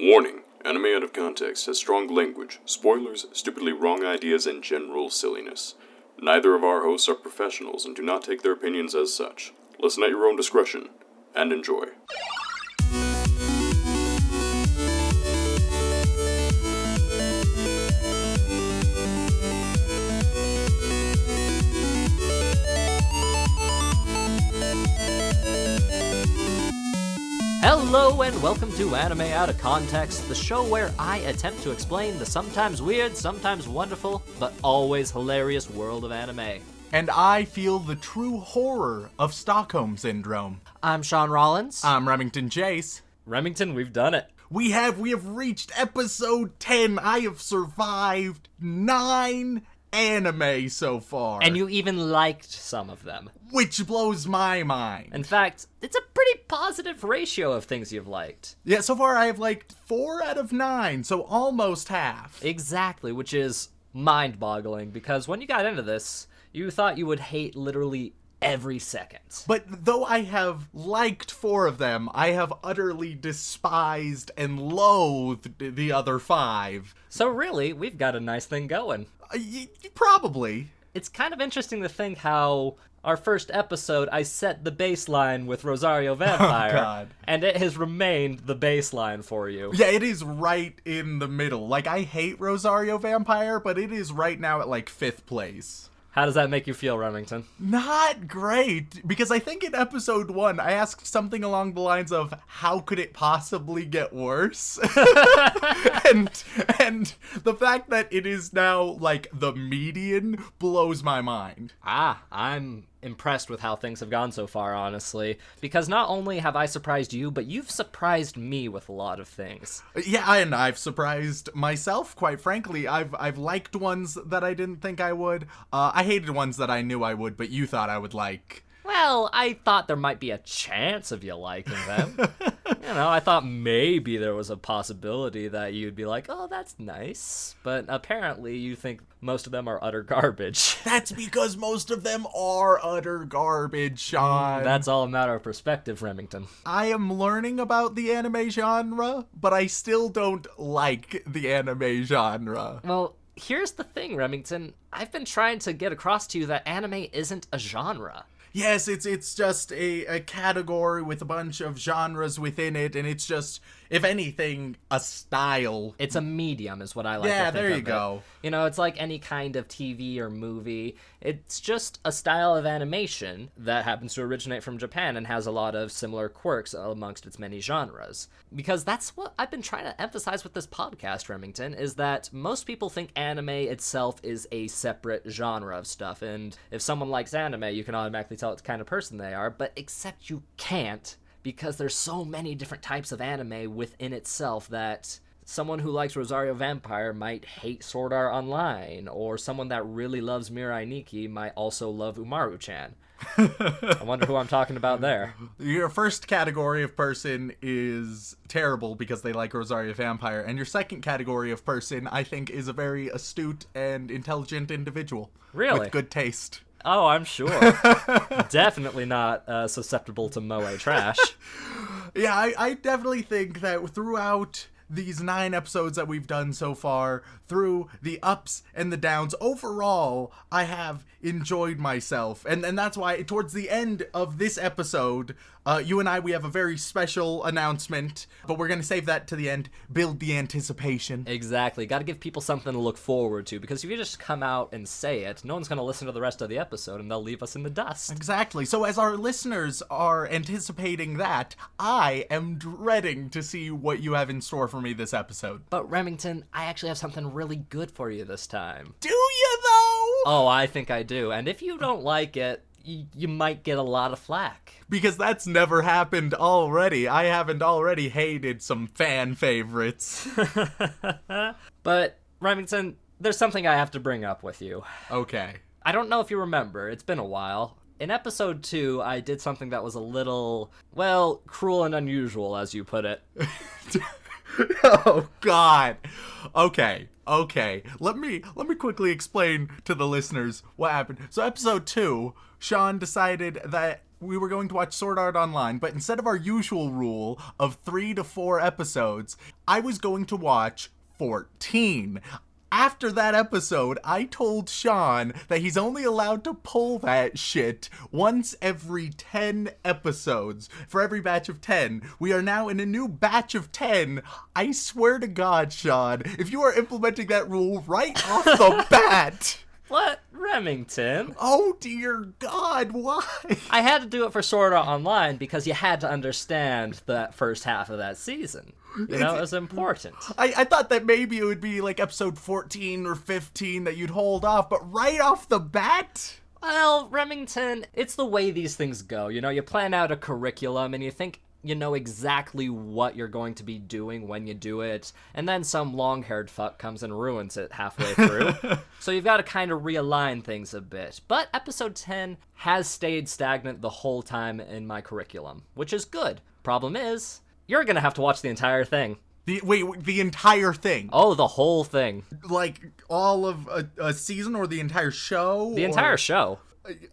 Warning, anime out of context has strong language, spoilers, stupidly wrong ideas, and general silliness. Neither of our hosts are professionals and do not take their opinions as such. Listen at your own discretion, and enjoy. Hello and welcome to Anime Out of Context, the show where I attempt to explain the sometimes weird, sometimes wonderful, but always hilarious world of anime. And I feel the true horror of Stockholm Syndrome. I'm Shaun Rollins. I'm Remington Chase. Remington, we've done it. We have reached episode 10. I have survived 9 anime so far. And you even liked some of them. Which blows my mind. In fact, it's a pretty positive ratio of things you've liked. Yeah, so far I have liked 4 out of 9, so almost half. Exactly, which is mind-boggling, because when you got into this, you thought you would hate literally every second. But though I have liked 4 of them, I have utterly despised and loathed the other 5. So really, we've got a nice thing going. Probably. It's kind of interesting to think how our first episode, I set the baseline with Rosario Vampire, oh, God. And it has remained the baseline for you. Yeah, it is right in the middle. Like, I hate Rosario Vampire, but it is right now at, 5th place. How does that make you feel, Remington? Not great, because I think in episode 1, I asked something along the lines of, how could it possibly get worse? and the fact that it is now, the median blows my mind. I'm impressed with how things have gone so far, honestly, because not only have I surprised you, but you've surprised me with a lot of things. Yeah, and I've surprised myself, quite frankly. I've liked ones that I didn't think I would. I hated ones that I knew I would, but you thought I would like. Well, I thought there might be a chance of you liking them. I thought maybe there was a possibility that you'd be like, oh, that's nice. But apparently you think most of them are utter garbage. That's because most of them are utter garbage, Shaun. That's all a matter of perspective, Remington. I am learning about the anime genre, but I still don't like the anime genre. Well, here's the thing, Remington. I've been trying to get across to you that anime isn't a genre. Yes, it's just a category with a bunch of genres within it, and it's just, if anything, a style. It's a medium is what I like to think of. Yeah, there you go. It's like any kind of TV or movie. It's just a style of animation that happens to originate from Japan and has a lot of similar quirks amongst its many genres. Because that's what I've been trying to emphasize with this podcast, Remington, is that most people think anime itself is a separate genre of stuff, and if someone likes anime, you can automatically tell what the kind of person they are, but except you can't, because there's so many different types of anime within itself that someone who likes Rosario Vampire might hate Sword Art Online, or someone that really loves Mirai Nikki might also love Umaru-chan. I wonder who I'm talking about there. Your first category of person is terrible because they like Rosario Vampire, and your second category of person, I think, is a very astute and intelligent individual. Really? With good taste. Oh, I'm sure. Definitely not susceptible to moe trash. Yeah, I definitely think that throughout these 9 episodes that we've done so far, through the ups and the downs, overall, I have enjoyed myself. And that's why, towards the end of this episode, you and I, we have a very special announcement, but we're going to save that to the end. Build the anticipation. Exactly. Got to give people something to look forward to, because if you just come out and say it, no one's going to listen to the rest of the episode, and they'll leave us in the dust. Exactly. So as our listeners are anticipating that, I am dreading to see what you have in store for me this episode. But Remington, I actually have something really good for you this time. Do you, though? Oh, I think I do. And if you don't like it, you might get a lot of flack. Because that's never happened already. I haven't already hated some fan favorites. But, Remington, there's something I have to bring up with you. Okay. I don't know if you remember. It's been a while. In episode 2, I did something that was a little, cruel and unusual, as you put it. Oh, God. Okay. Let me quickly explain to the listeners what happened. So episode 2, Shaun decided that we were going to watch Sword Art Online, but instead of our usual rule of 3 to 4 episodes, I was going to watch 14. After that episode, I told Shaun that he's only allowed to pull that shit once every 10 episodes. For every batch of 10. We are now in a new batch of 10. I swear to God, Shaun, if you are implementing that rule right off the bat... What? Remington? Oh dear God, why? I had to do it for Sword Art Online because you had to understand that first half of that season. You know, it was important. I thought that maybe it would be like episode 14 or 15 that you'd hold off, but right off the bat? Well, Remington, it's the way these things go. You know, you plan out a curriculum and you think you know exactly what you're going to be doing when you do it, and then some long-haired fuck comes and ruins it halfway through. So you've got to kind of realign things a bit. But episode 10 has stayed stagnant the whole time in my curriculum, which is good. Problem is, you're gonna have to watch the entire thing. The entire thing? Oh, the whole thing. Like, all of a season or the entire show? The entire show.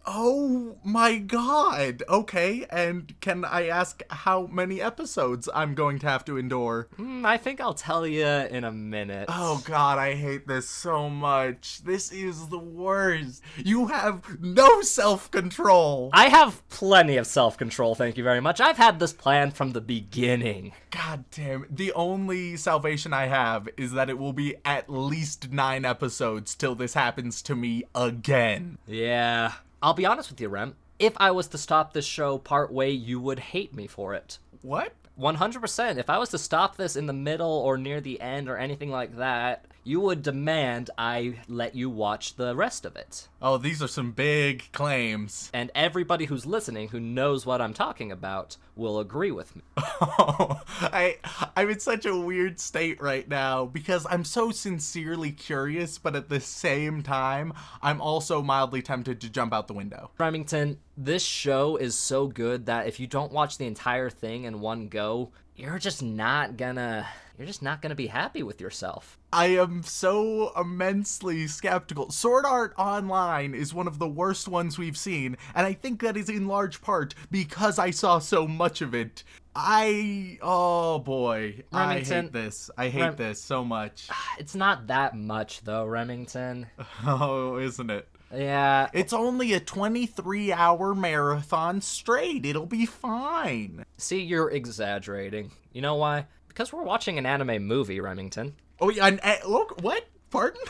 Oh my God. Okay, and can I ask how many episodes I'm going to have to endure? I think I'll tell you in a minute. Oh God, I hate this so much. This is the worst. You have no self-control. I have plenty of self-control, thank you very much. I've had this plan from the beginning. God damn it. The only salvation I have is that it will be at least 9 episodes till this happens to me again. Yeah. I'll be honest with you, Rem. If I was to stop this show partway, you would hate me for it. What? 100%. If I was to stop this in the middle or near the end or anything like that, you would demand I let you watch the rest of it. Oh, these are some big claims. And everybody who's listening who knows what I'm talking about will agree with me. Oh, I'm in such a weird state right now because I'm so sincerely curious, but at the same time, I'm also mildly tempted to jump out the window. Remington, this show is so good that if you don't watch the entire thing in one go, you're just not gonna be happy with yourself. I am so immensely skeptical. Sword Art Online is one of the worst ones we've seen, and I think that is in large part because I saw so much of it. Oh boy, Remington, I hate this. I hate this so much. It's not that much though, Remington. Oh, isn't it? Yeah. It's only a 23-hour marathon straight. It'll be fine. See, you're exaggerating. You know why? Because we're watching an anime movie, Remington. Oh, yeah, look, what? Pardon?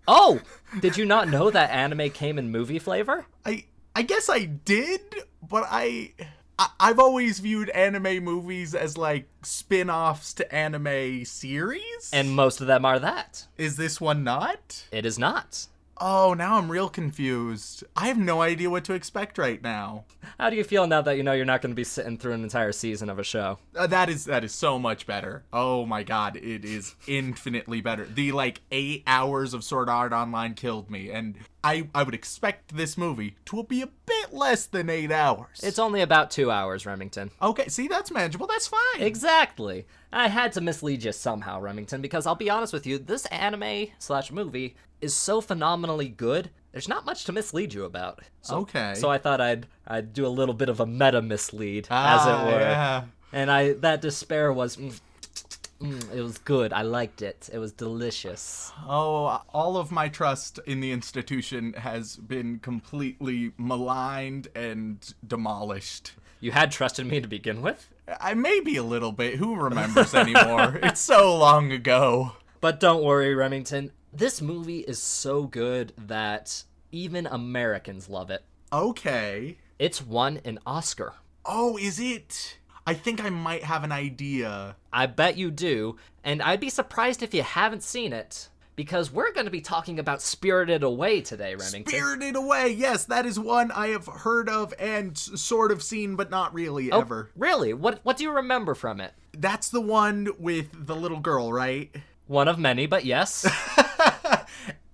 Oh! Did you not know that anime came in movie flavor? I guess I did, but I've always viewed anime movies as, like, spin-offs to anime series? And most of them are that. Is this one not? It is not. Oh, now I'm real confused. I have no idea what to expect right now. How do you feel now that you know you're not going to be sitting through an entire season of a show? That is so much better. Oh my God, it is infinitely better. The 8 hours of Sword Art Online killed me, and I would expect this movie to be a bit less than 8 hours. It's only about 2 hours, Remington. Okay, see, that's manageable. That's fine. Exactly. I had to mislead you somehow, Remington, because I'll be honest with you, this anime/movie is so phenomenally good, there's not much to mislead you about. Okay. So I thought I'd do a little bit of a meta mislead, as it were. Yeah. And that despair was, it was good. I liked it. It was delicious. Oh, all of my trust in the institution has been completely maligned and demolished. You had trust in me to begin with? Maybe a little bit. Who remembers anymore? It's so long ago. But don't worry, Remington. This movie is so good that even Americans love it. Okay. It's won an Oscar. Oh, is it? I think I might have an idea. I bet you do, and I'd be surprised if you haven't seen it, because we're going to be talking about Spirited Away today, Remington. Spirited Away, yes, that is one I have heard of and sort of seen, but not really ever. Really? What do you remember from it? That's the one with the little girl, right? One of many, but yes.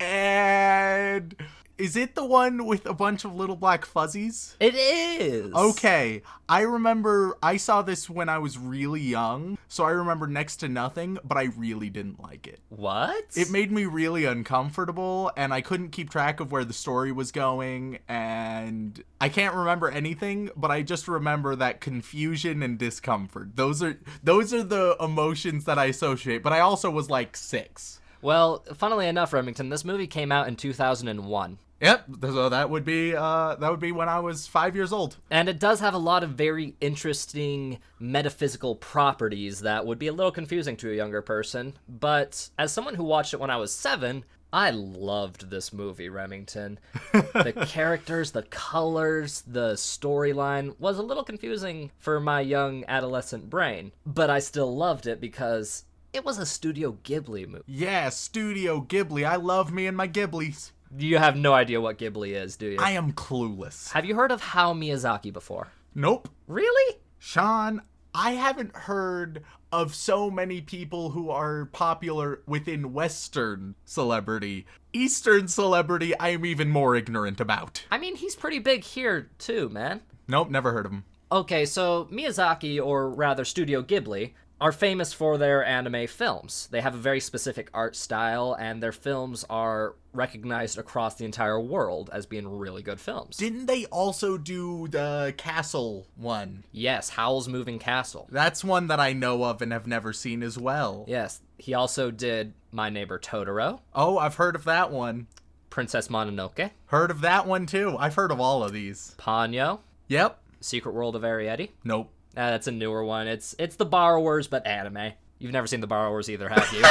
And Is it the one with a bunch of little black fuzzies? It is! Okay, I remember I saw this when I was really young, so I remember next to nothing, but I really didn't like it. What? It made me really uncomfortable, and I couldn't keep track of where the story was going, and I can't remember anything, but I just remember that confusion and discomfort. Those are the emotions that I associate, but I also was like 6. Well, funnily enough, Remington, this movie came out in 2001. Yep, so that would be when I was 5 years old. And it does have a lot of very interesting metaphysical properties that would be a little confusing to a younger person. But as someone who watched it when I was 7, I loved this movie, Remington. The characters, the colors, the storyline was a little confusing for my young adolescent brain. But I still loved it because it was a Studio Ghibli movie. Yeah, Studio Ghibli. I love me and my Ghiblis. You have no idea what Ghibli is, do you? I am clueless. Have you heard of Hayao Miyazaki before? Nope. Really? Shaun, I haven't heard of so many people who are popular within Western celebrity. Eastern celebrity, I am even more ignorant about. I mean, he's pretty big here, too, man. Nope, never heard of him. Okay, so Miyazaki, or rather Studio Ghibli, are famous for their anime films. They have a very specific art style, and their films are recognized across the entire world as being really good films. Didn't they also do the castle one? Yes, Howl's Moving Castle. That's one that I know of and have never seen as well. Yes, he also did My Neighbor Totoro. Oh, I've heard of that one. Princess Mononoke. Heard of that one too. I've heard of all of these. Ponyo. Yep. Secret World of Arrietty. Nope. That's a newer one. It's The Borrowers, but anime. You've never seen The Borrowers either, have you?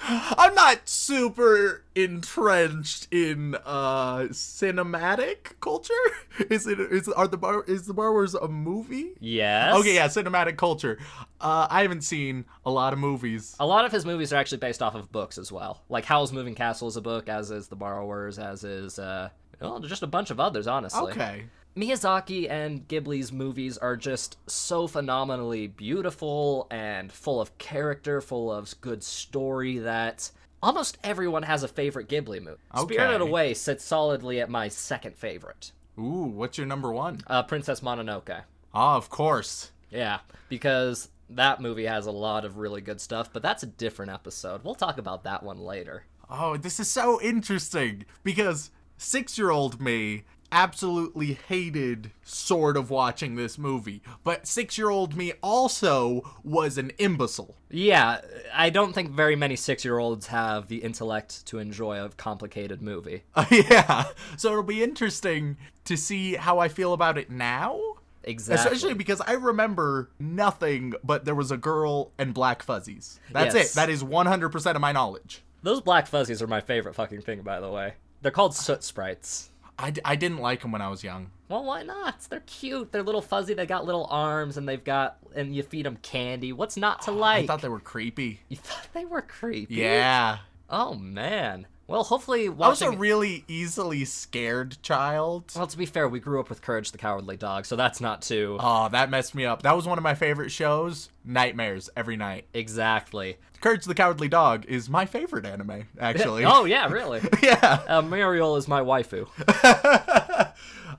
I'm not super entrenched in cinematic culture. Is The Borrowers a movie? Yes. Okay, yeah, cinematic culture. I haven't seen a lot of movies. A lot of his movies are actually based off of books as well. Like Howl's Moving Castle is a book, as is The Borrowers, as is just a bunch of others, honestly. Okay. Miyazaki and Ghibli's movies are just so phenomenally beautiful and full of character, full of good story that almost everyone has a favorite Ghibli movie. Okay. Spirited Away sits solidly at my second favorite. Ooh, what's your number one? Princess Mononoke. Ah, of course. Yeah, because that movie has a lot of really good stuff, but that's a different episode. We'll talk about that one later. Oh, this is so interesting because 6-year-old me absolutely hated sort of watching this movie, but 6-year-old me also was an imbecile. Yeah, I don't think very many 6-year-olds have the intellect to enjoy a complicated movie. Yeah, so it'll be interesting to see how I feel about it now. Exactly. Especially because I remember nothing but there was a girl and black fuzzies. That's Yes. it. That is 100% of my knowledge. Those black fuzzies are my favorite fucking thing, by the way. They're called soot sprites. I didn't like them when I was young. Well, why not? They're cute. They're little fuzzy. They got little arms, and and you feed them candy. What's not to like? I thought they were creepy. You thought they were creepy? Yeah. Oh, man. Well, hopefully I was watching... a really easily scared child. Well, to be fair, we grew up with Courage the Cowardly Dog, so that's not too... Oh, that messed me up. That was one of my favorite shows. Nightmares every night. Exactly. Courage the Cowardly Dog is my favorite anime, actually. Oh, yeah, really? Yeah. Muriel is my waifu.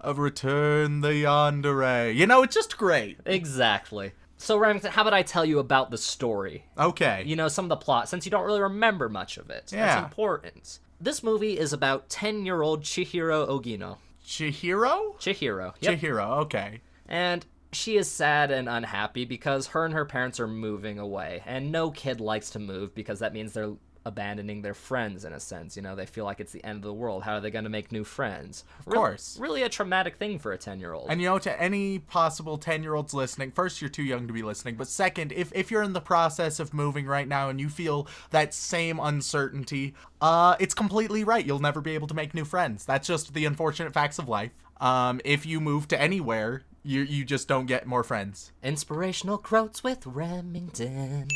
Of Return the Yandere. You know, it's just great. Exactly. So, Remington, how about I tell you about the story? Okay. You know, some of the plot, since you don't really remember much of it. Yeah. That's important. This movie is about 10-year-old Chihiro Ogino. Chihiro? Chihiro. Yep. Chihiro, okay. And she is sad and unhappy because her and her parents are moving away. And no kid likes to move because that means they're abandoning their friends in a sense. You know, they feel like it's the end of the world. How are they going to make new friends? Of course. Really a traumatic thing for a 10-year-old. And you know, to any possible 10-year-olds listening, first, you're too young to be listening, but second, if you're in the process of moving right now and you feel that same uncertainty, it's completely right. You'll never be able to make new friends. That's just the unfortunate facts of life. If you move to anywhere, you just don't get more friends. Inspirational quotes with Remington.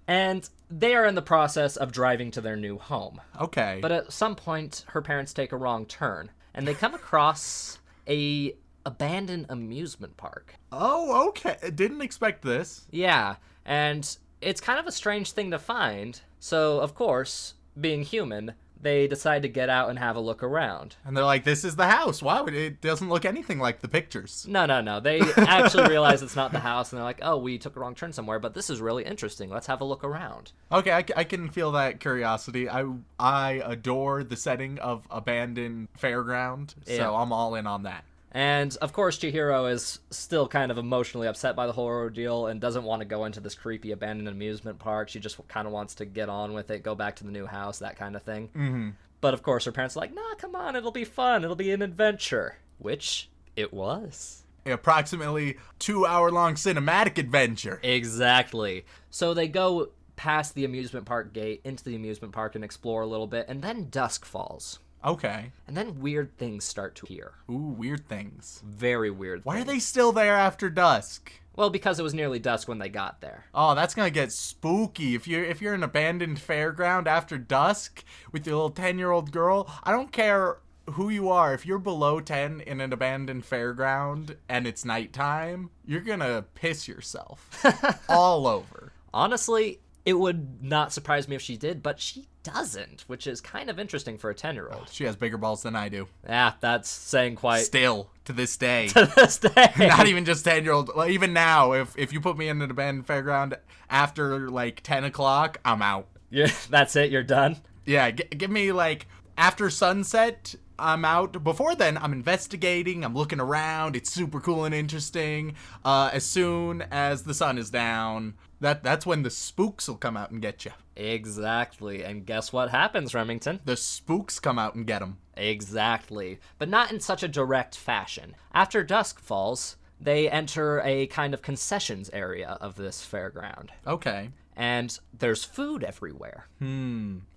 And they are in the process of driving to their new home. Okay. But at some point, her parents take a wrong turn, and they come across a abandoned amusement park. Oh, okay. Didn't expect this. Yeah, and it's kind of a strange thing to find. So, of course, being human, they decide to get out and have a look around. And they're like, this is the house. Wow, it doesn't look anything like the pictures. No. They actually realize it's not the house, and they're like, oh, we took a wrong turn somewhere, but this is really interesting. Let's have a look around. Okay, I can feel that curiosity. I adore the setting of abandoned fairground, so I'm all in on that. And, of course, Chihiro is still kind of emotionally upset by the whole ordeal and doesn't want to go into this creepy abandoned amusement park. She just kind of wants to get on with it, go back to the new house, that kind of thing. Mm-hmm. But, of course, her parents are like, nah, come on, it'll be fun. It'll be an adventure. Which it was. Approximately 2-hour-long cinematic adventure. Exactly. So they go past the amusement park gate, into the amusement park, and explore a little bit, and then dusk falls. Okay. And then weird things start to appear. Ooh, weird things. Very weird Why things. are they still there after dusk? Well, because it was nearly dusk when they got there. Oh, that's gonna get spooky. If you're an abandoned fairground after dusk with your little 10-year-old girl, I don't care who you are. If you're below 10 in an abandoned fairground and it's nighttime, you're gonna piss yourself all over. Honestly, it would not surprise me if she did, but she doesn't, which is kind of interesting for a 10-year-old. She has bigger balls than I do. Yeah, that's saying quite... Still, to this day. to this day. Not even just 10-year-old. Well, even now, if you put me in an abandoned fairground after, like, 10 o'clock, I'm out. Yeah, that's it, you're done? Yeah, give me, like, after sunset, I'm out. Before then, I'm investigating, I'm looking around, it's super cool and interesting. As soon as the sun is down, that's when the spooks will come out and get you. Exactly, and guess what happens, Remington? The spooks come out and get them. Exactly, but not in such a direct fashion. After dusk falls, they enter a kind of concessions area of this fairground. Okay. And there's food everywhere.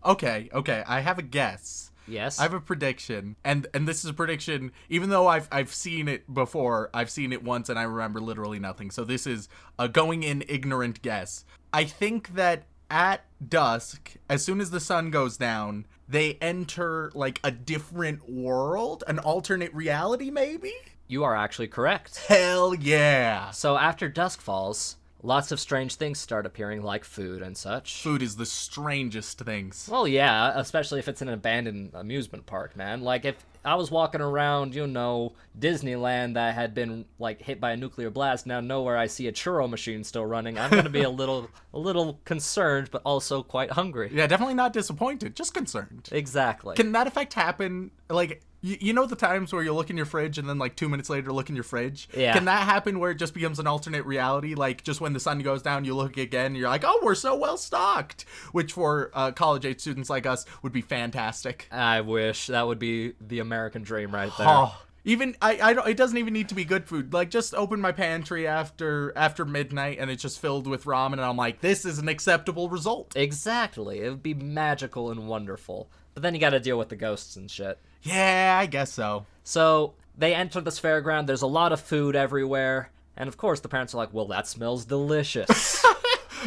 Okay, I have a guess. Yes? I have a prediction, and this is a prediction, even though I've seen it before, I've seen it once and I remember literally nothing, so this is a going in ignorant guess. I think that at dusk, as soon as the sun goes down, they enter, like, a different world, an alternate reality, maybe? You are actually correct. Hell yeah! So after dusk falls, lots of strange things start appearing, like food and such. Food is the strangest things. Well, yeah, especially if it's an abandoned amusement park, man. Like, if I was walking around, Disneyland that had been, like, hit by a nuclear blast, now nowhere I see a churro machine still running, I'm gonna be a little concerned, but also quite hungry. Yeah, definitely not disappointed, just concerned. Exactly. Can that effect happen, like... You know the times where you look in your fridge and then, like, 2 minutes later look in your fridge? Yeah. Can that happen where it just becomes an alternate reality? Like, just when the sun goes down, you look again, and you're like, oh, we're so well stocked! Which for college-age students like us would be fantastic. I wish. That would be the American dream right there. Oh. Even, I don't, it doesn't even need to be good food. Like, just open my pantry after midnight, and it's just filled with ramen, and I'm like, this is an acceptable result. Exactly. It would be magical and wonderful. But then you gotta deal with the ghosts and shit. Yeah, I guess so. So, they enter this fairground, there's a lot of food everywhere, and of course the parents are like, well, that smells delicious.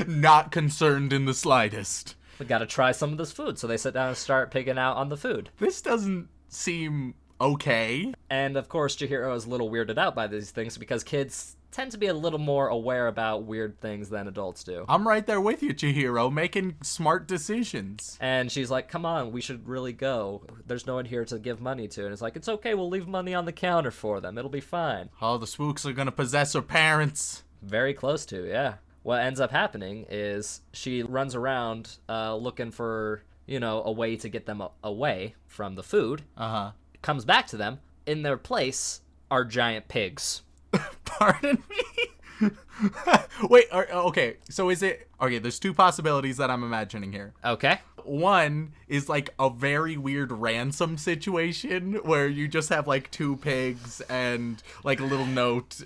Not concerned in the slightest. We gotta try some of this food. So they sit down and start picking out on the food. This doesn't seem okay. And of course, Chihiro is a little weirded out by these things because kids tend to be a little more aware about weird things than adults do. I'm right there with you, Chihiro, making smart decisions. And she's like, come on, we should really go. There's no one here to give money to. And it's like, it's okay, we'll leave money on the counter for them. It'll be fine. Oh, the spooks are gonna possess her parents. Very close to, yeah. What ends up happening is she runs around looking for, a way to get them away from the food. Uh-huh. Comes back to them. In their place are giant pigs. Pardon me? Wait, okay, so is it... Okay, there's two possibilities that I'm imagining here. Okay. One is, like, a very weird ransom situation where you just have, like, two pigs and, like, a little note,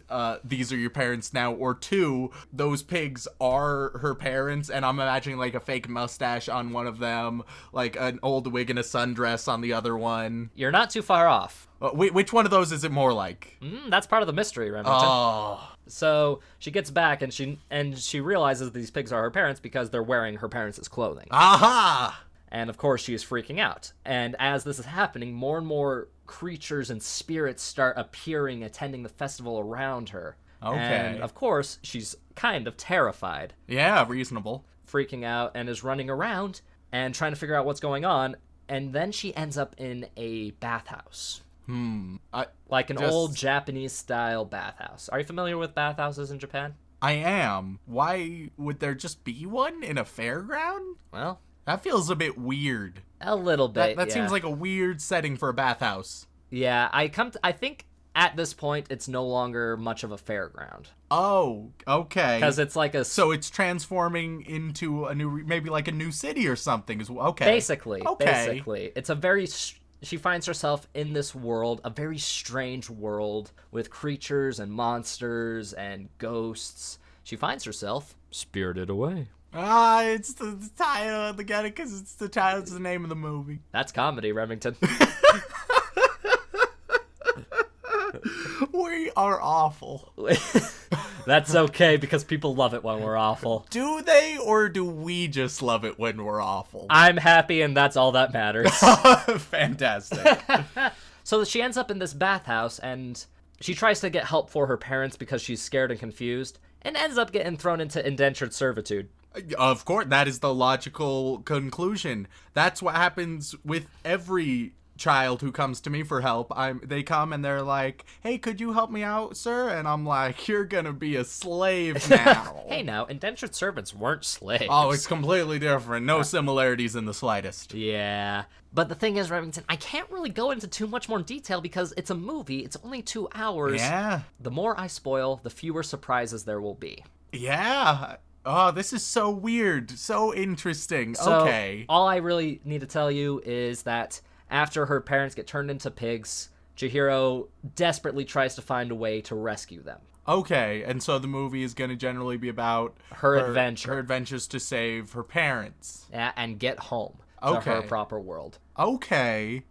these are your parents now. Or two, those pigs are her parents, and I'm imagining, like, a fake mustache on one of them, like, an old wig and a sundress on the other one. You're not too far off. Which one of those is it more like? That's part of the mystery, Remington. Oh... So she gets back and she realizes these pigs are her parents because they're wearing her parents' clothing. Aha! And of course she is freaking out. And as this is happening, more and more creatures and spirits start appearing, attending the festival around her. Okay. And of course she's kind of terrified. Yeah, reasonable. Freaking out and is running around. and trying to figure out what's going on. And then she ends up in a bathhouse. Like an old Japanese-style bathhouse. Are you familiar with bathhouses in Japan? I am. Why would there just be one in a fairground? Well, that feels a bit weird. A little bit, That yeah. seems like a weird setting for a bathhouse. Yeah, I think at this point it's no longer much of a fairground. Oh, okay. Because it's like a... So it's transforming into a new, maybe like a new city or something. Okay. Basically. Okay. It's a very... She finds herself in this world, a very strange world with creatures and monsters and ghosts. She finds herself spirited away. It's the title. Get it? Because it's the name of the movie. That's comedy, Remington. We are awful. That's okay, because people love it when we're awful. Do they, or do we just love it when we're awful? I'm happy, and that's all that matters. Fantastic. So she ends up in this bathhouse, and she tries to get help for her parents because she's scared and confused, and ends up getting thrown into indentured servitude. Of course, that is the logical conclusion. That's what happens with every child who comes to me for help. They come and they're like, "Hey, could you help me out, sir?" And I'm like, "You're gonna be a slave now." Hey, now, indentured servants weren't slaves. Oh, it's completely different. No similarities in the slightest. Yeah. But the thing is, Remington, I can't really go into too much more detail because it's a movie. It's only 2 hours. Yeah. The more I spoil, the fewer surprises there will be. Yeah. Oh, this is so weird. So interesting. So, okay. all I really need to tell you is that after her parents get turned into pigs, Chihiro desperately tries to find a way to rescue them. Okay, and so the movie is going to generally be about Her adventure. Her adventures to save her parents. Yeah, and get home to Okay. her proper world. Okay.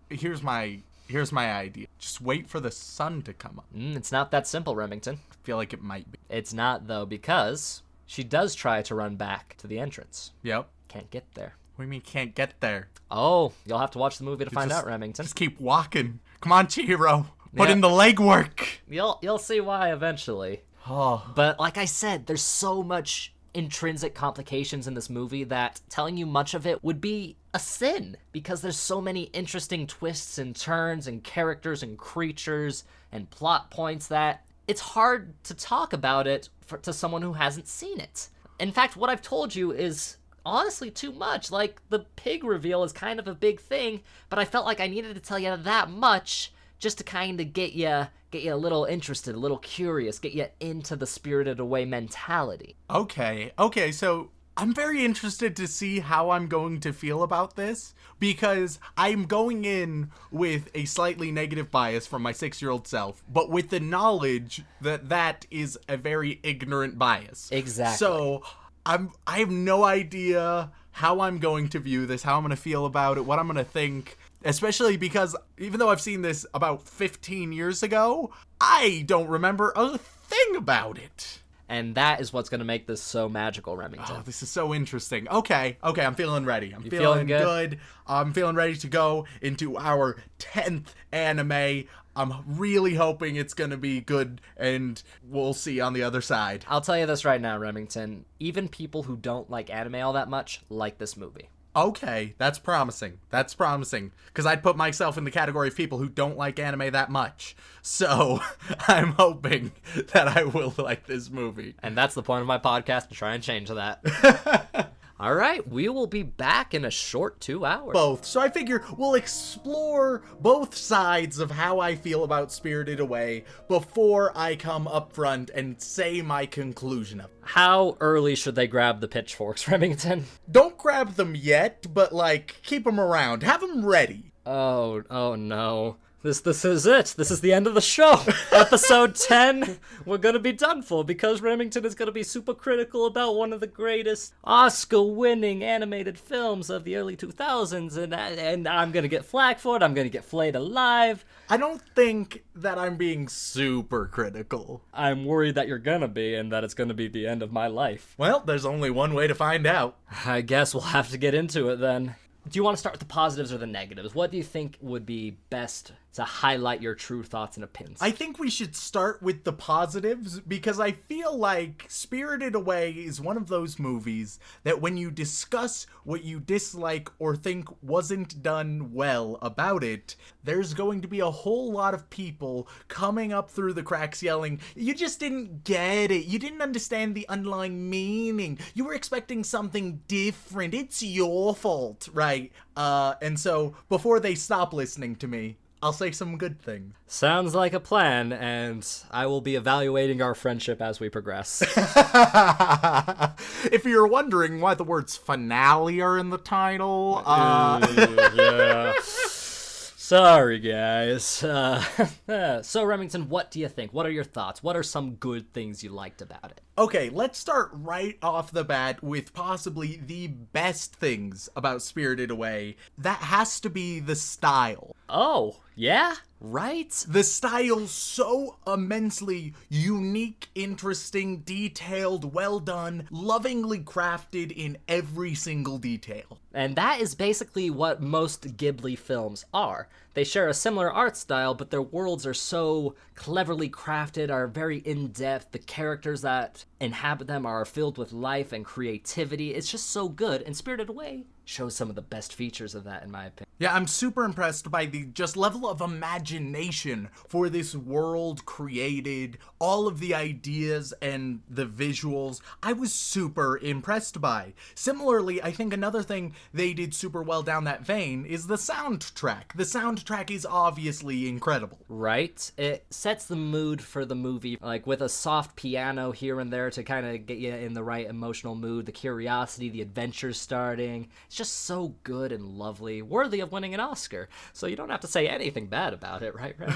Here's my idea. Just wait for the sun to come up. It's not that simple, Remington. I feel like it might be. It's not, though, because she does try to run back to the entrance. Yep. Can't get there. What do you mean can't get there? Oh, you'll have to watch the movie to find Just- out, Remington. Just keep walking. Come on, Chihiro. Put Yeah. in the legwork. You'll see why eventually. Oh. But like I said, there's so much intrinsic complications in this movie that telling you much of it would be a sin, because there's so many interesting twists and turns and characters and creatures and plot points that it's hard to talk about it to someone who hasn't seen it. In fact, what I've told you is honestly too much. Like, the pig reveal is kind of a big thing, but I felt like I needed to tell you that much just to kind of get you a little interested, a little curious, get you into the spirited away mentality. Okay, so I'm very interested to see how I'm going to feel about this, because I'm going in with a slightly negative bias from my 6-year-old self, but with the knowledge that that is a very ignorant bias. Exactly. So I have no idea how I'm going to view this, how I'm going to feel about it, what I'm going to think, especially because even though I've seen this about 15 years ago, I don't remember a thing about it. And that is what's going to make this so magical, Remington. Oh, this is so interesting. Okay, I'm feeling ready. I'm feeling good? I'm feeling ready to go into our 10th anime. I'm really hoping it's going to be good, and we'll see on the other side. I'll tell you this right now, Remington. Even people who don't like anime all that much like this movie. Okay, that's promising. Because I'd put myself in the category of people who don't like anime that much. So, I'm hoping that I will like this movie. And that's the point of my podcast, to try and change that. All right, we will be back in a short 2 hours. Both. So I figure we'll explore both sides of how I feel about Spirited Away before I come up front and say my conclusion of it. How early should they grab the pitchforks, Remington? Don't grab them yet, but keep them around. Have them ready. Oh no. This is it. This is the end of the show. Episode 10, we're gonna be done for, because Remington is gonna be super critical about one of the greatest Oscar-winning animated films of the early 2000s, and I'm gonna get flack for it. I'm gonna get flayed alive. I don't think that I'm being super critical. I'm worried that you're gonna be, and that it's gonna be the end of my life. Well, there's only one way to find out. I guess we'll have to get into it then. Do you want to start with the positives or the negatives? What do you think would be best to highlight your true thoughts and opinions. I think we should start with the positives, because I feel like Spirited Away is one of those movies that when you discuss what you dislike or think wasn't done well about it, there's going to be a whole lot of people coming up through the cracks yelling, "You just didn't get it. You didn't understand the underlying meaning. You were expecting something different. It's your fault," right? And so before they stop listening to me, I'll say some good things. Sounds like a plan, and I will be evaluating our friendship as we progress. If you're wondering why the words finale are in the title, yeah. Sorry, guys. So, Remington, what do you think? What are your thoughts? What are some good things you liked about it? Okay, let's start right off the bat with possibly the best things about Spirited Away. That has to be the style. Oh, yeah? Right? The style so immensely unique, interesting, detailed, well done, lovingly crafted in every single detail. And that is basically what most Ghibli films are. They share a similar art style, but their worlds are so cleverly crafted, are very in-depth. The characters that inhabit them are filled with life and creativity. It's just so good, and Spirited Away shows some of the best features of that, in my opinion. Yeah, I'm super impressed by the just level of imagination for this world created, all of the ideas and the visuals. I was super impressed by. Similarly, I think another thing they did super well down that vein is the soundtrack. The soundtrack is obviously incredible. Right? It sets the mood for the movie, like with a soft piano here and there to kind of get you in the right emotional mood, the curiosity, the adventure starting. It's just so good and lovely, worthy of winning an Oscar. So you don't have to say anything bad about it, right, Ren?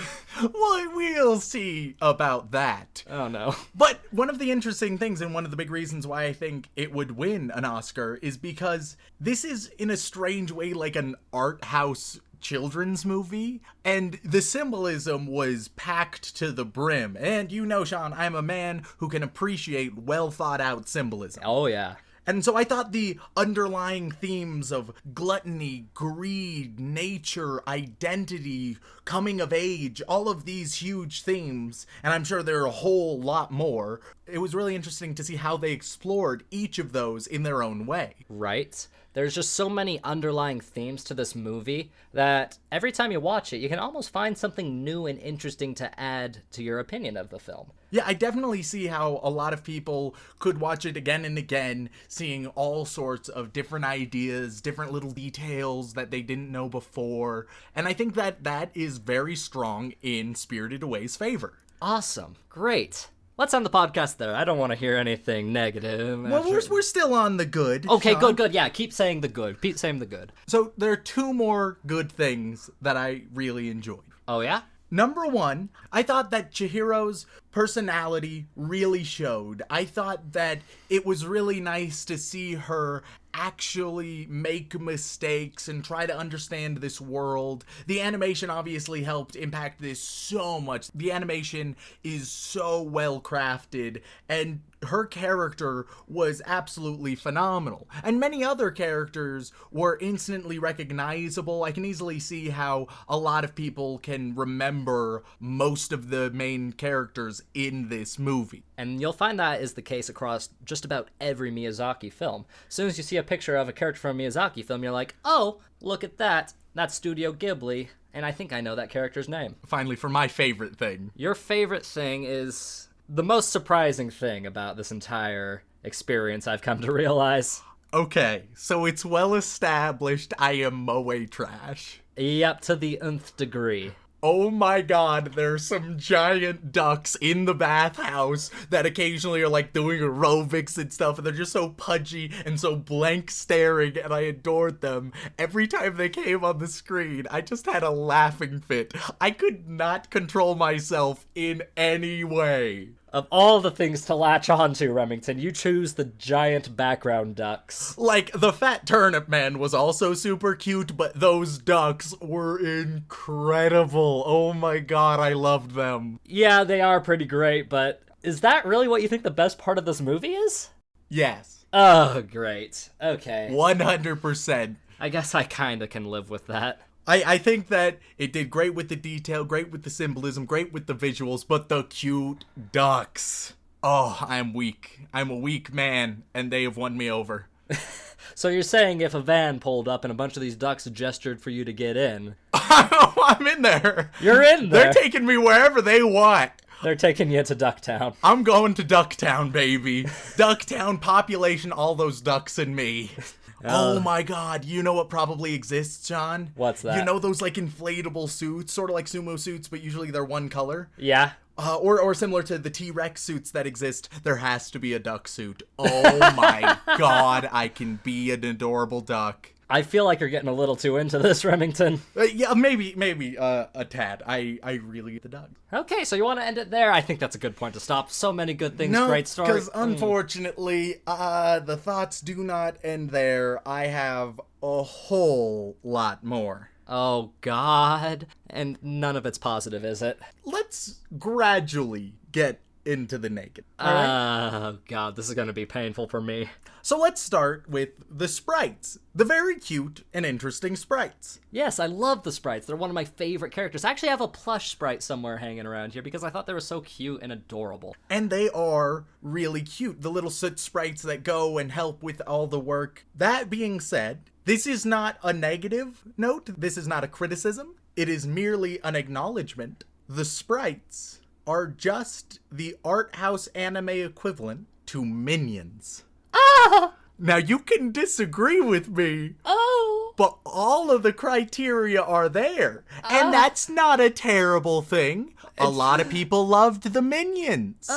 Well, we'll see about that. Oh, no. But one of the interesting things, and one of the big reasons why I think it would win an Oscar, is because this is, in a strange way, like an art house children's movie, and the symbolism was packed to the brim. And you know, Shaun, I'm a man who can appreciate well thought out symbolism. Oh, yeah. And so I thought the underlying themes of gluttony, greed, nature, identity, coming of age, all of these huge themes, and I'm sure there are a whole lot more, it was really interesting to see how they explored each of those in their own way. Right? There's just so many underlying themes to this movie that every time you watch it, you can almost find something new and interesting to add to your opinion of the film. Yeah, I definitely see how a lot of people could watch it again and again, seeing all sorts of different ideas, different little details that they didn't know before. And I think that that is very strong in Spirited Away's favor. Awesome. Great. Let's end the podcast there. I don't want to hear anything negative. Well, we're still on the good. Okay, Shaun. good. Yeah, keep saying the good. Keep saying the good. So there are two more good things that I really enjoyed. Oh, yeah? Number one, I thought that Chihiro's personality really showed. I thought that it was really nice to see her actually make mistakes and try to understand this world. The animation obviously helped impact this so much. The animation is so well crafted, and her character was absolutely phenomenal. And many other characters were instantly recognizable. I can easily see how a lot of people can remember most of the main characters in this movie. And you'll find that is the case across just about every Miyazaki film. As soon as you see a picture of a character from a Miyazaki film, you're like, oh, look at that. That's Studio Ghibli. And I think I know that character's name. Finally, for my favorite thing. Your favorite thing is the most surprising thing about this entire experience, I've come to realize. Okay, so it's well established I am Moe trash. Yep, to the nth degree. Oh my god, there's some giant ducks in the bathhouse that occasionally are like doing aerobics and stuff, and they're just so pudgy and so blank staring, and I adored them. Every time they came on the screen, I just had a laughing fit. I could not control myself in any way. Of all the things to latch onto, Remington, you choose the giant background ducks. Like, the fat turnip man was also super cute, but those ducks were incredible. Oh my god, I loved them. Yeah, they are pretty great, but is that really what you think the best part of this movie is? Yes. Oh, great. Okay. 100%. I guess I kinda can live with that. I think that it did great with the detail, great with the symbolism, great with the visuals, but the cute ducks. Oh, I'm weak. I'm a weak man, and they have won me over. So you're saying if a van pulled up and a bunch of these ducks gestured for you to get in... I'm in there. You're in there. They're taking me wherever they want. They're taking you to Ducktown. I'm going to Ducktown, baby. Ducktown, population, all those ducks and me. Oh my god, you know what probably exists, Shaun? What's that? You know those like inflatable suits, sort of like sumo suits, but usually they're one color? Yeah. Or similar to the T-Rex suits that exist, there has to be a duck suit. Oh my god, I can be an adorable duck. I feel like you're getting a little too into this, Remington. Yeah, maybe a tad. I really get the duck. Okay, so you want to end it there? I think that's a good point to stop. So many good things, No, great story. because unfortunately, the thoughts do not end there. I have a whole lot more. Oh, God. And none of it's positive, is it? Let's gradually get into the naked. All right? Oh, God, this is going to be painful for me. So let's start with the Sprites. The very cute and interesting Sprites. Yes, I love the Sprites. They're one of my favorite characters. I actually have a plush Sprite somewhere hanging around here because I thought they were so cute and adorable. And they are really cute. The little soot Sprites that go and help with all the work. That being said, this is not a negative note. This is not a criticism. It is merely an acknowledgement. The Sprites are just the art house anime equivalent to Minions. Ah! Now you can disagree with me. Oh! But all of the criteria are there. And that's not a terrible thing. A lot of people loved the Minions.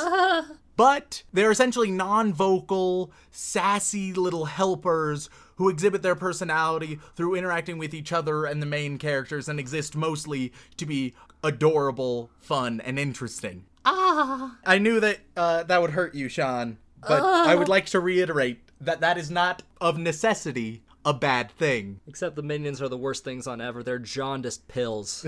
But they're essentially non-vocal, sassy little helpers who exhibit their personality through interacting with each other and the main characters and exist mostly to be adorable, fun, and interesting. I knew that that would hurt you, Shaun, but I would like to reiterate that that is not of necessity a bad thing. Except the Minions are the worst things on ever. They're jaundiced pills.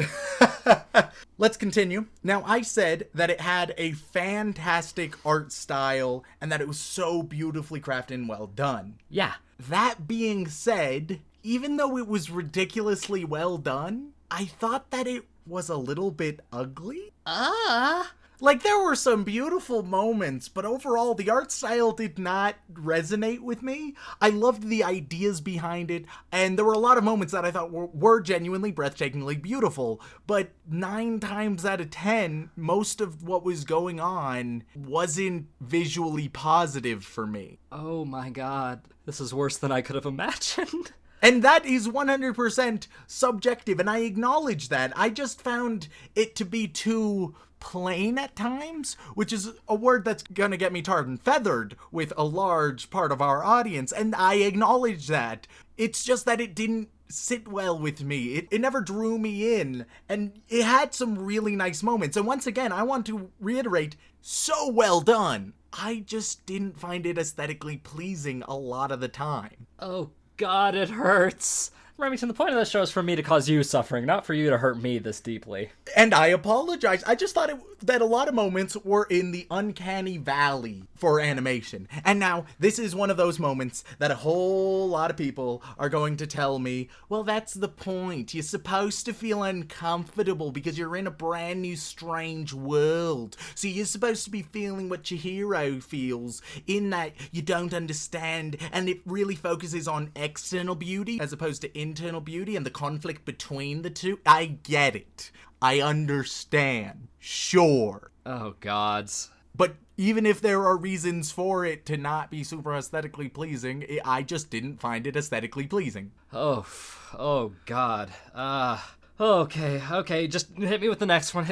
Let's continue. Now, I said that it had a fantastic art style and that it was so beautifully crafted and well done. Yeah. That being said, even though it was ridiculously well done, I thought that it was a little bit ugly. Like, there were some beautiful moments, but overall, the art style did not resonate with me. I loved the ideas behind it, and there were a lot of moments that I thought were genuinely breathtakingly beautiful, but 9 times out of 10, most of what was going on wasn't visually positive for me. Oh my god. This is worse than I could have imagined. And that is 100% subjective, and I acknowledge that. I just found it to be too plain at times, which is a word that's gonna get me tarred and feathered with a large part of our audience, and I acknowledge that. It's just that it didn't sit well with me. It never drew me in, and it had some really nice moments. And once again, I want to reiterate, so well done. I just didn't find it aesthetically pleasing a lot of the time. Oh god, it hurts. Remington, the point of this show is for me to cause you suffering, not for you to hurt me this deeply. And I apologize. I just thought that a lot of moments were in the uncanny valley for animation. And now, this is one of those moments that a whole lot of people are going to tell me, well, that's the point. You're supposed to feel uncomfortable because you're in a brand new strange world. So you're supposed to be feeling what your hero feels, in that you don't understand, and it really focuses on external beauty as opposed to internal beauty and the conflict between the two. I get it. I understand. Sure. Oh gods. But even if there are reasons for it to not be super aesthetically pleasing, I just didn't find it aesthetically pleasing. Oh god. Okay, just hit me with the next one,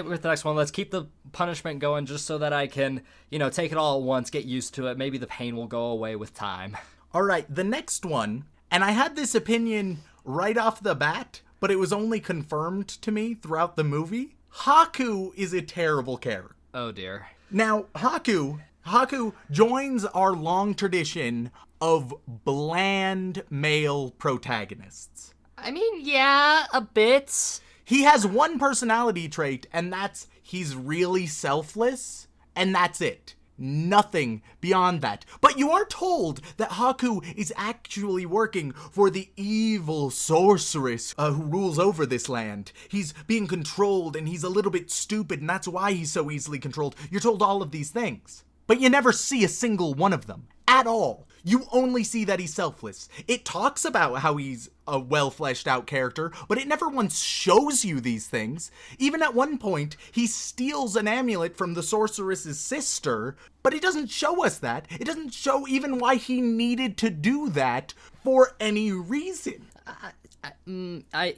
Let's keep the punishment going just so that I can, take it all at once, get used to it. Maybe the pain will go away with time. Alright, the next one, and I had this opinion right off the bat, but it was only confirmed to me throughout the movie. Haku is a terrible character. Oh dear. Now, Haku joins our long tradition of bland male protagonists. I mean, yeah, a bit. He has one personality trait, and that's he's really selfless, and that's it. nothing beyond that. But you are told that Haku is actually working for the evil sorceress who rules over this land. He's being controlled and he's a little bit stupid, and that's why he's so easily controlled. You're told all of these things, but you never see a single one of them at all. You only see that he's selfless. It talks about how he's a well-fleshed out character, but it never once shows you these things. Even at one point, he steals an amulet from the sorceress's sister, but it doesn't show us that. It doesn't show even why he needed to do that for any reason. I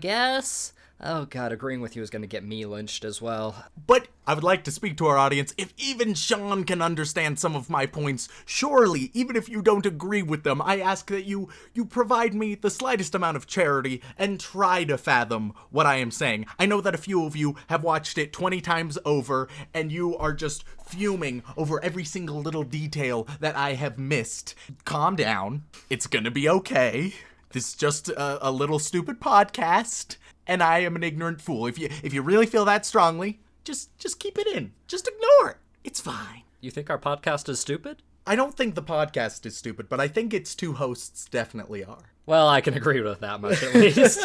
guess. Oh god, agreeing with you is going to get me lynched as well. But I would like to speak to our audience. If even Shaun can understand some of my points, surely, even if you don't agree with them, I ask that you provide me the slightest amount of charity and try to fathom what I am saying. I know that a few of you have watched it 20 times over, and you are just fuming over every single little detail that I have missed. Calm down. It's gonna be okay. This is just a little stupid podcast, and I am an ignorant fool. If you really feel that strongly, just keep it in. Just ignore it. It's fine. You think our podcast is stupid? I don't think the podcast is stupid, but I think its two hosts definitely are. Well, I can agree with that much at least.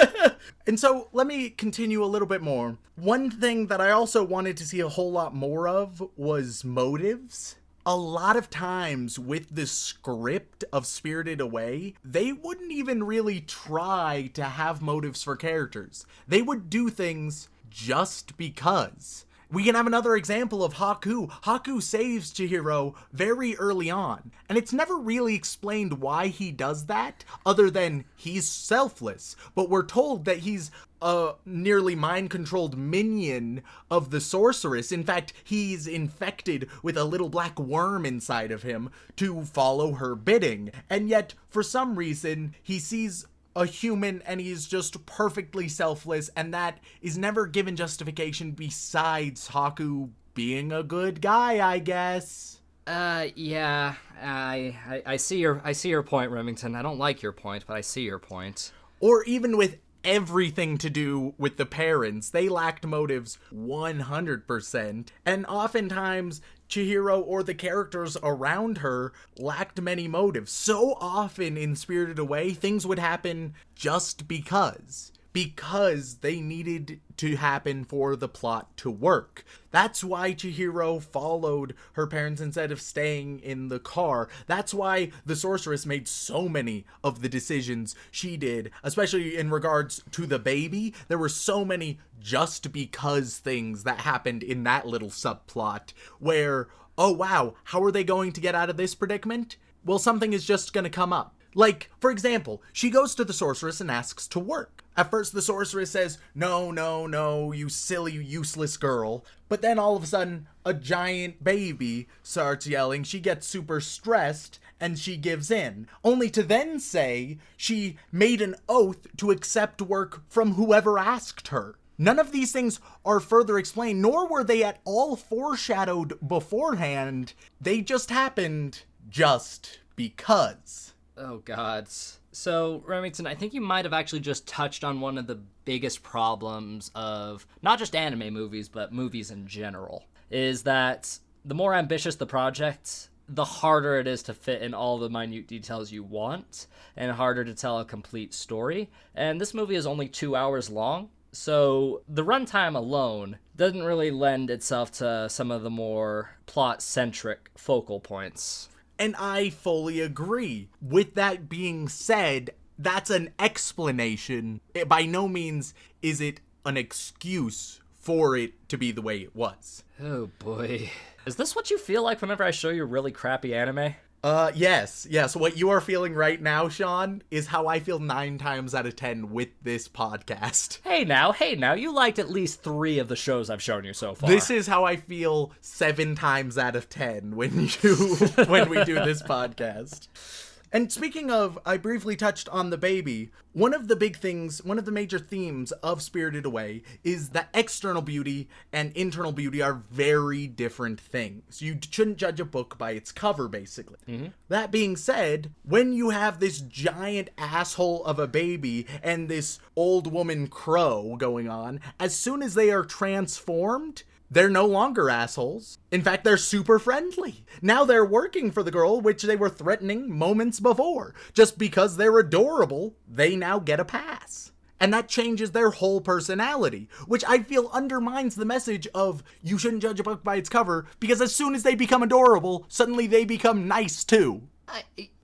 And so let me continue a little bit more. One thing that I also wanted to see a whole lot more of was motives. A lot of times with the script of Spirited Away, they wouldn't even really try to have motives for characters. They would do things just because. We can have another example of Haku. Haku saves Chihiro very early on, and it's never really explained why he does that, other than he's selfless. But we're told that he's a nearly mind-controlled minion of the sorceress. In fact, he's infected with a little black worm inside of him to follow her bidding. And yet, for some reason, he sees a human and he's just perfectly selfless, and that is never given justification besides Haku being a good guy, I guess. Yeah, I see your point, Remington. I don't like your point, but I see your point. Or even with everything to do with the parents, they lacked motives 100%, and oftentimes Chihiro or the characters around her lacked many motives. So often in Spirited Away, things would happen just because they needed to happen for the plot to work. That's why Chihiro followed her parents instead of staying in the car. That's why the sorceress made so many of the decisions she did, especially in regards to the baby. There were so many just because things that happened in that little subplot where, oh wow, how are they going to get out of this predicament? Well, something is just going to come up. Like, for example, she goes to the sorceress and asks to work. At first, the sorceress says, no, you silly, useless girl. But then all of a sudden, a giant baby starts yelling. She gets super stressed and she gives in. Only to then say she made an oath to accept work from whoever asked her. None of these things are further explained, nor were they at all foreshadowed beforehand. They just happened just because. Oh, God. So, Remington, I think you might have actually just touched on one of the biggest problems of not just anime movies, but movies in general, is that the more ambitious the project, the harder it is to fit in all the minute details you want, and harder to tell a complete story. And this movie is only 2 hours long, so the runtime alone doesn't really lend itself to some of the more plot-centric focal points. And I fully agree. With that being said, that's an explanation. By no means is it an excuse for it to be the way it was. Oh boy. Is this what you feel like whenever I show you really crappy anime? Yes. What you are feeling right now, Shaun, is how I feel 9 times out of 10 with this podcast. Hey now, you liked at least 3 of the shows I've shown you so far. This is how I feel 7 times out of 10 when we do this podcast. And speaking of, I briefly touched on the baby. One of the major themes of Spirited Away is that external beauty and internal beauty are very different things. You shouldn't judge a book by its cover, basically. Mm-hmm. That being said, when you have this giant asshole of a baby and this old woman crow going on, as soon as they are transformed, they're no longer assholes. In fact, they're super friendly. Now they're working for the girl, which they were threatening moments before. Just because they're adorable, they now get a pass. And that changes their whole personality, which I feel undermines the message of you shouldn't judge a book by its cover, because as soon as they become adorable, suddenly they become nice too.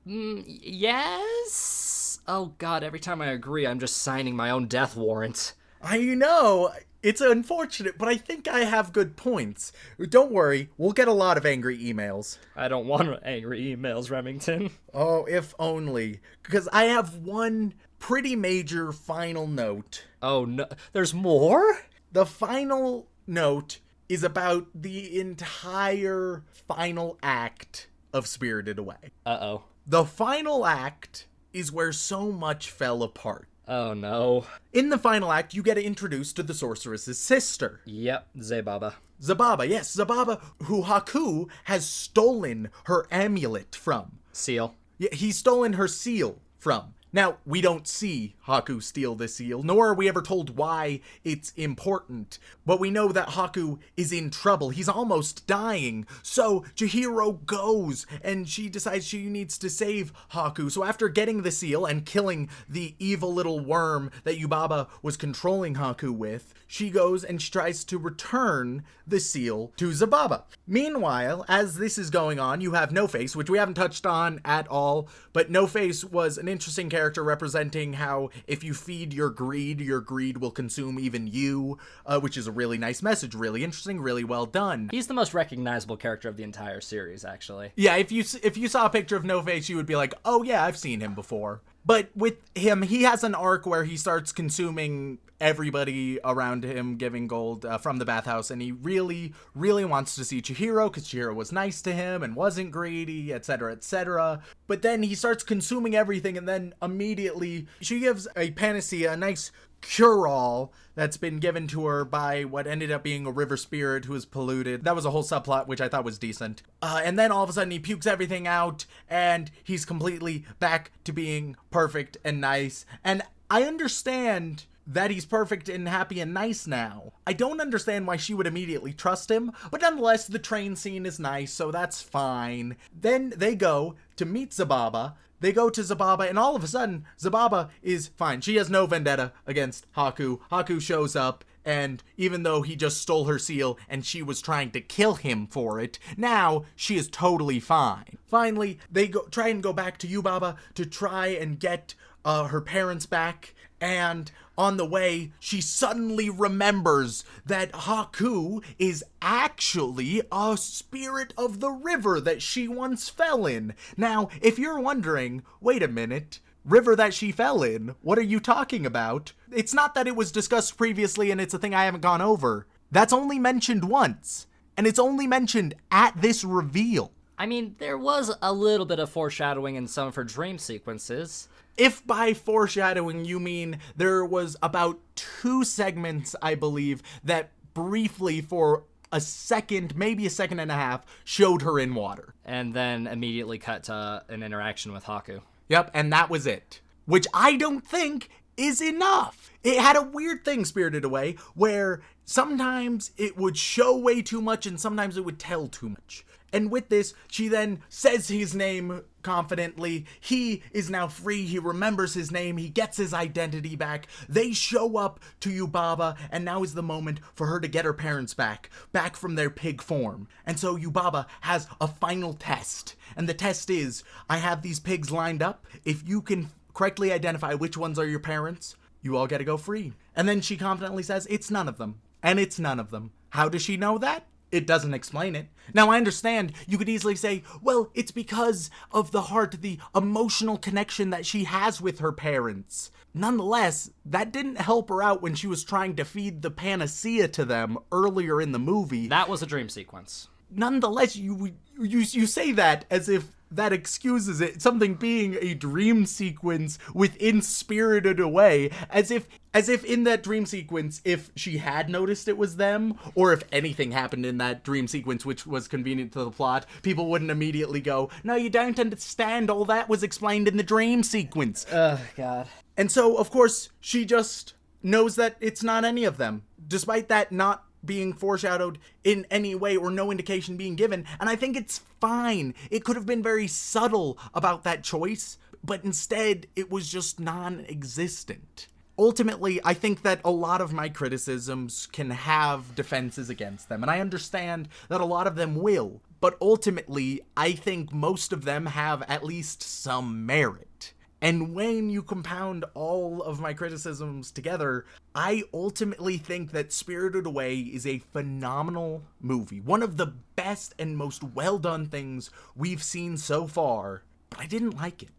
Yes? Oh god, every time I agree, I'm just signing my own death warrant. I know, it's unfortunate, but I think I have good points. Don't worry, we'll get a lot of angry emails. I don't want angry emails, Remington. Oh, if only. Because I have one pretty major final note. Oh no, there's more? The final note is about the entire final act of Spirited Away. Uh-oh. The final act is where so much fell apart. Oh no. In the final act, you get introduced to the sorceress's sister. Yep, Zebaba. Zababa, yes, Zababa, who Haku has stolen her amulet from. Seal. Yeah, he's stolen her seal from. Now, we don't see Haku steal this seal, nor are we ever told why it's important, but we know that Haku is in trouble. He's almost dying, so Chihiro goes, and she decides she needs to save Haku. So after getting the seal and killing the evil little worm that Yubaba was controlling Haku with, she goes and she tries to return the seal to Zababa. Meanwhile, as this is going on, you have No Face, which we haven't touched on at all, but No Face was an interesting character representing how if you feed your greed will consume even you, which is a really nice message, really interesting, really well done. He's the most recognizable character of the entire series, actually. Yeah, if you saw a picture of No Face, you would be like, oh yeah, I've seen him before. But with him, he has an arc where he starts consuming everybody around him, giving gold from the bathhouse, and he really, really wants to see Chihiro, because Chihiro was nice to him and wasn't greedy, etc., etc. But then he starts consuming everything, and then immediately she gives a panacea, a nice cure-all that's been given to her by what ended up being a river spirit who was polluted. That was a whole subplot, which I thought was decent. And then all of a sudden he pukes everything out, and he's completely back to being perfect and nice. And I understand that he's perfect and happy and nice now. I don't understand why she would immediately trust him, but nonetheless, the train scene is nice, so that's fine. Then they go to meet Zababa. They go to Zababa, and all of a sudden, Zababa is fine. She has no vendetta against Haku. Haku shows up, and even though he just stole her seal and she was trying to kill him for it, now she is totally fine. Finally, they try and go back to Yubaba to try and get her parents back, and on the way, she suddenly remembers that Haku is actually a spirit of the river that she once fell in. Now, if you're wondering, wait a minute, river that she fell in, what are you talking about? It's not that it was discussed previously and it's a thing I haven't gone over. That's only mentioned once, and it's only mentioned at this reveal. I mean, there was a little bit of foreshadowing in some of her dream sequences. If by foreshadowing you mean there was about 2 segments, I believe, that briefly for a second, maybe a second and a half, showed her in water. And then immediately cut to an interaction with Haku. Yep, and that was it. Which I don't think is enough. It had a weird thing, Spirited Away, where sometimes it would show way too much and sometimes it would tell too much. And with this, she then says his name confidently. He is now free. He remembers his name. He gets his identity back. They show up to Yubaba, and now is the moment for her to get her parents back from their pig form. And so Yubaba has a final test. And the test is, I have these pigs lined up. If you can correctly identify which ones are your parents, you all get to go free. And then she confidently says, it's none of them. And it's none of them. How does she know that? It doesn't explain it. Now, I understand you could easily say, well, it's because of the heart, the emotional connection that she has with her parents. Nonetheless, that didn't help her out when she was trying to feed the panacea to them earlier in the movie. That was a dream sequence. Nonetheless, you say that as if that excuses it, something being a dream sequence within Spirited Away, as if in that dream sequence, if she had noticed it was them, or if anything happened in that dream sequence which was convenient to the plot, people wouldn't immediately go, no, you don't understand, all that was explained in the dream sequence. Oh, God. And so, of course, she just knows that it's not any of them. Despite that not being foreshadowed in any way or no indication being given, and I think it's fine. It could have been very subtle about that choice, but instead it was just non-existent. Ultimately, I think that a lot of my criticisms can have defenses against them, and I understand that a lot of them will, but ultimately, I think most of them have at least some merit. And when you compound all of my criticisms together, I ultimately think that Spirited Away is a phenomenal movie. One of the best and most well-done things we've seen so far, but I didn't like it.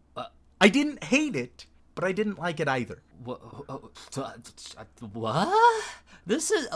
I didn't hate it, but I didn't like it either. What? This is...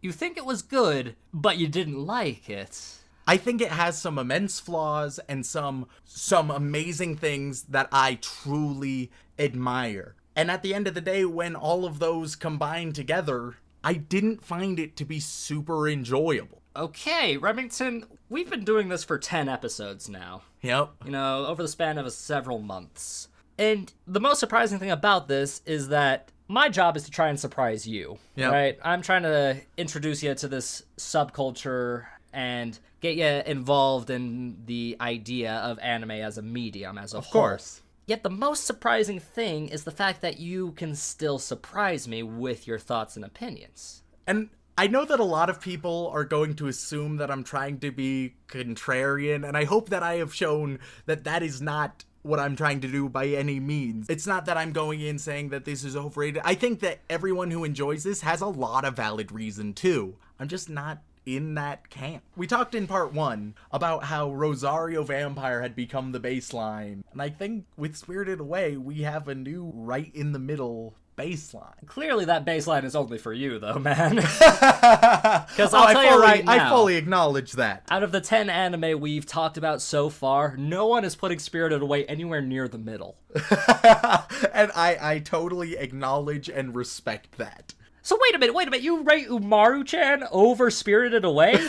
you think it was good, but you didn't like it. I think it has some immense flaws and some amazing things that I truly admire. And at the end of the day, when all of those combine together, I didn't find it to be super enjoyable. Okay, Remington, we've been doing this for 10 episodes now. Yep. You know, over the span of several months. And the most surprising thing about this is that my job is to try and surprise you, right? I'm trying to introduce you to this subculture and get you involved in the idea of anime as a medium, as a whole. Of course. Yet the most surprising thing is the fact that you can still surprise me with your thoughts and opinions. And I know that a lot of people are going to assume that I'm trying to be contrarian, and I hope that I have shown that that is not what I'm trying to do by any means. It's not that I'm going in saying that this is overrated. I think that everyone who enjoys this has a lot of valid reason too. I'm just not in that camp. We talked in part 1 about how Rosario Vampire had become the baseline, and I think with Spirited Away we have a new right in the middle baseline. Clearly that baseline is only for you though, man. Because I'll tell you right now, I fully acknowledge that. Out of the 10 anime we've talked about so far, no one is putting Spirited Away anywhere near the middle. And I totally acknowledge and respect that. So wait a minute, you rate Umaru-chan over Spirited Away?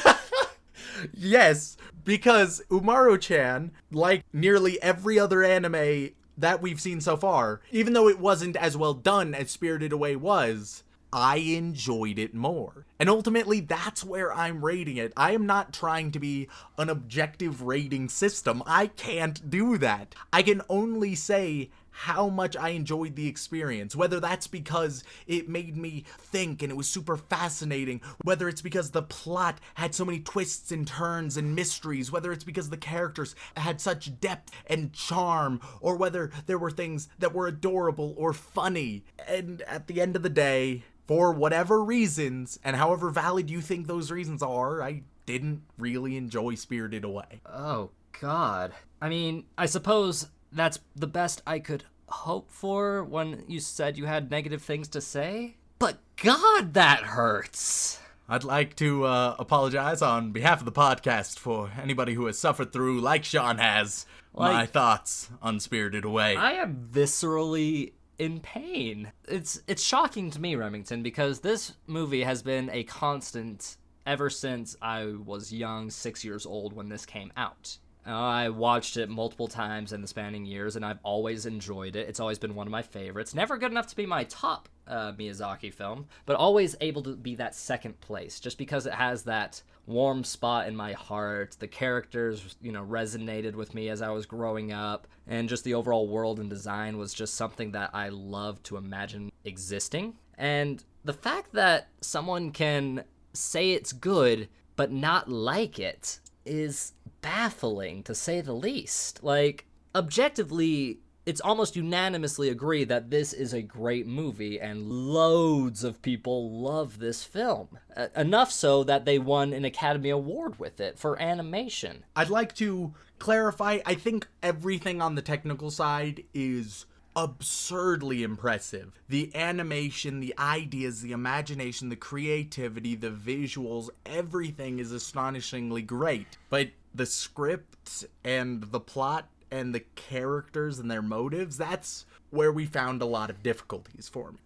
Yes, because Umaru-chan, like nearly every other anime that we've seen so far, even though it wasn't as well done as Spirited Away was, I enjoyed it more. And ultimately, that's where I'm rating it. I am not trying to be an objective rating system. I can't do that. I can only say how much I enjoyed the experience, whether that's because it made me think and it was super fascinating, whether it's because the plot had so many twists and turns and mysteries, whether it's because the characters had such depth and charm, or whether there were things that were adorable or funny. And at the end of the day, for whatever reasons, and however valid you think those reasons are, I didn't really enjoy Spirited Away. Oh, God. I mean, I suppose that's the best I could hope for when you said you had negative things to say? But God, that hurts. I'd like to apologize on behalf of the podcast for anybody who has suffered through, like Shaun has, my thoughts on Spirited Away. I am viscerally in pain. It's shocking to me, Remington, because this movie has been a constant ever since I was young, 6 years old when this came out. I watched it multiple times in the spanning years, and I've always enjoyed it. It's always been one of my favorites. Never good enough to be my top Miyazaki film, but always able to be that second place, just because it has that warm spot in my heart. The characters, resonated with me as I was growing up, and just the overall world and design was just something that I loved to imagine existing. And the fact that someone can say it's good, but not like it, is baffling, to say the least. Like, objectively, it's almost unanimously agreed that this is a great movie, and loads of people love this film. Enough so that they won an Academy Award with it for animation. I'd like to clarify, I think everything on the technical side is absurdly impressive. The animation, the ideas, the imagination, the creativity, the visuals, everything is astonishingly great. But the script and the plot and the characters and their motives, that's where we found a lot of difficulties for me.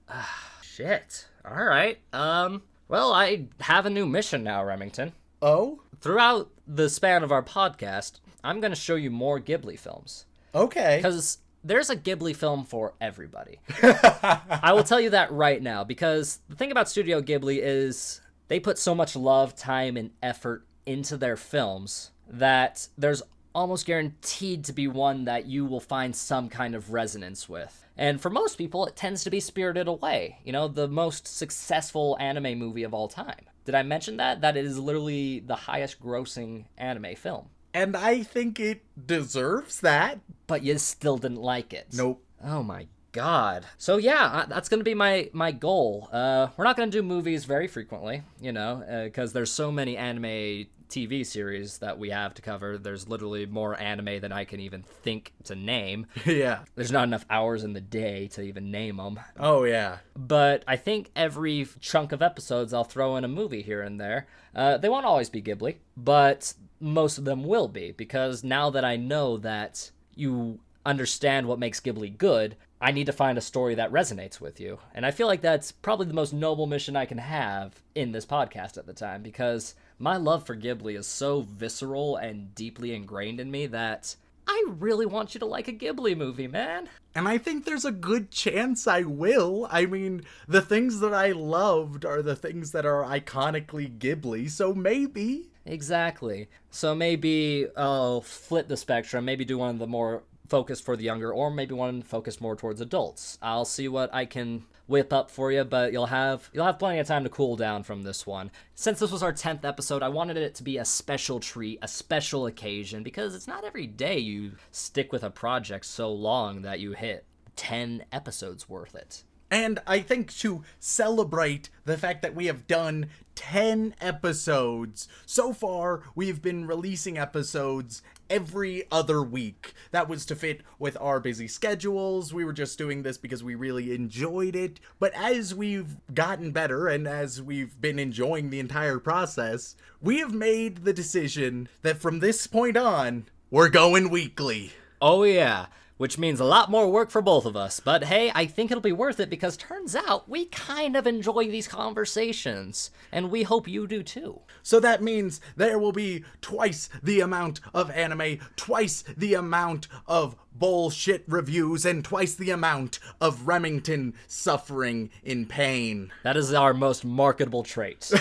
Shit. All right. Well, I have a new mission now, Remington. Oh? Throughout the span of our podcast, I'm going to show you more Ghibli films. Okay. Because there's a Ghibli film for everybody. I will tell you that right now, because the thing about Studio Ghibli is They put so much love, time, and effort into their films that there's almost guaranteed to be one that you will find some kind of resonance with. And for most people, it tends to be Spirited Away, the most successful anime movie of all time. Did I mention that? That it is literally the highest grossing anime film. And I think it deserves that. But you still didn't like it. Nope. Oh my god. So yeah, that's going to be my goal. We're not going to do movies very frequently, because there's so many anime TV series that we have to cover. There's literally more anime than I can even think to name. Yeah. There's not enough hours in the day to even name them. Oh, yeah. But I think every chunk of episodes I'll throw in a movie here and there. They won't always be Ghibli, but most of them will be, because now that I know that you understand what makes Ghibli good, I need to find a story that resonates with you. And I feel like that's probably the most noble mission I can have in this podcast at the time, because my love for Ghibli is so visceral and deeply ingrained in me that I really want you to like a Ghibli movie, man. And I think there's a good chance I will. I mean, the things that I loved are the things that are iconically Ghibli, so maybe. Exactly. So maybe I'll flip the spectrum, maybe do one of the more focused for the younger, or maybe one focused more towards adults. I'll see what I can whip up for you, but you'll have plenty of time to cool down from this one. Since this was our 10th episode, I wanted it to be a special treat, a special occasion, because it's not every day you stick with a project so long that you hit 10 episodes worth it. And I think to celebrate the fact that we have done 10 episodes, so far we've been releasing episodes every other week. That was to fit with our busy schedules. We were just doing this because we really enjoyed it. But as we've gotten better and as we've been enjoying the entire process, we have made the decision that from this point on, we're going weekly. Oh yeah. Which means a lot more work for both of us. But hey, I think it'll be worth it, because turns out we kind of enjoy these conversations. And we hope you do too. So that means there will be twice the amount of anime, twice the amount of bullshit reviews, and twice the amount of Remington suffering in pain. That is our most marketable trait.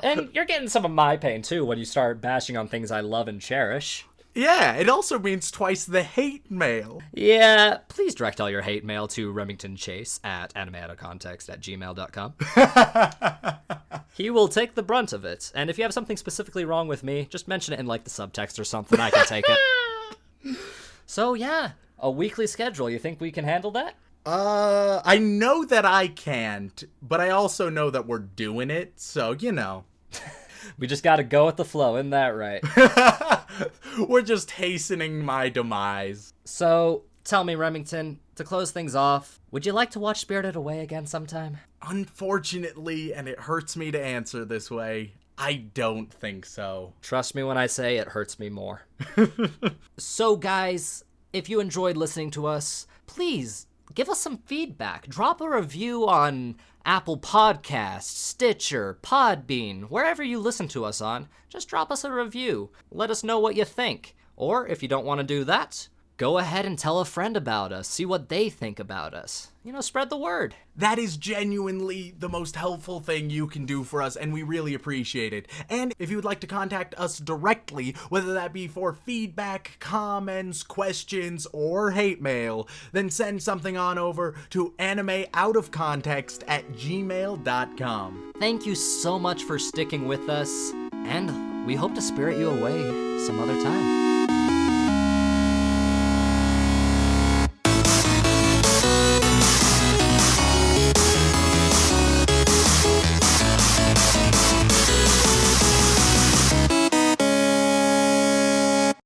And you're getting some of my pain too when you start bashing on things I love and cherish. Yeah, it also means twice the hate mail. Yeah, please direct all your hate mail to remingtonchase@animeoutofcontext@gmail.com. He will take the brunt of it, and if you have something specifically wrong with me, just mention it in like the subtext or something. I can take it. So yeah, a weekly schedule. You think we can handle that? I know that I can't, but I also know that we're doing it, so We just gotta go with the flow, isn't that right? We're just hastening my demise. So, tell me, Remington, to close things off, would you like to watch Spirited Away again sometime? Unfortunately, and it hurts me to answer this way, I don't think so. Trust me when I say it hurts me more. So, guys, if you enjoyed listening to us, please give us some feedback. Drop a review on Apple Podcasts, Stitcher, Podbean, wherever you listen to us on. Just drop us a review. Let us know what you think. Or if you don't want to do that, go ahead and tell a friend about us. See what they think about us. Spread the word. That is genuinely the most helpful thing you can do for us, and we really appreciate it. And if you would like to contact us directly, whether that be for feedback, comments, questions, or hate mail, then send something on over to animeoutofcontext@gmail.com. Thank you so much for sticking with us, and we hope to spirit you away some other time.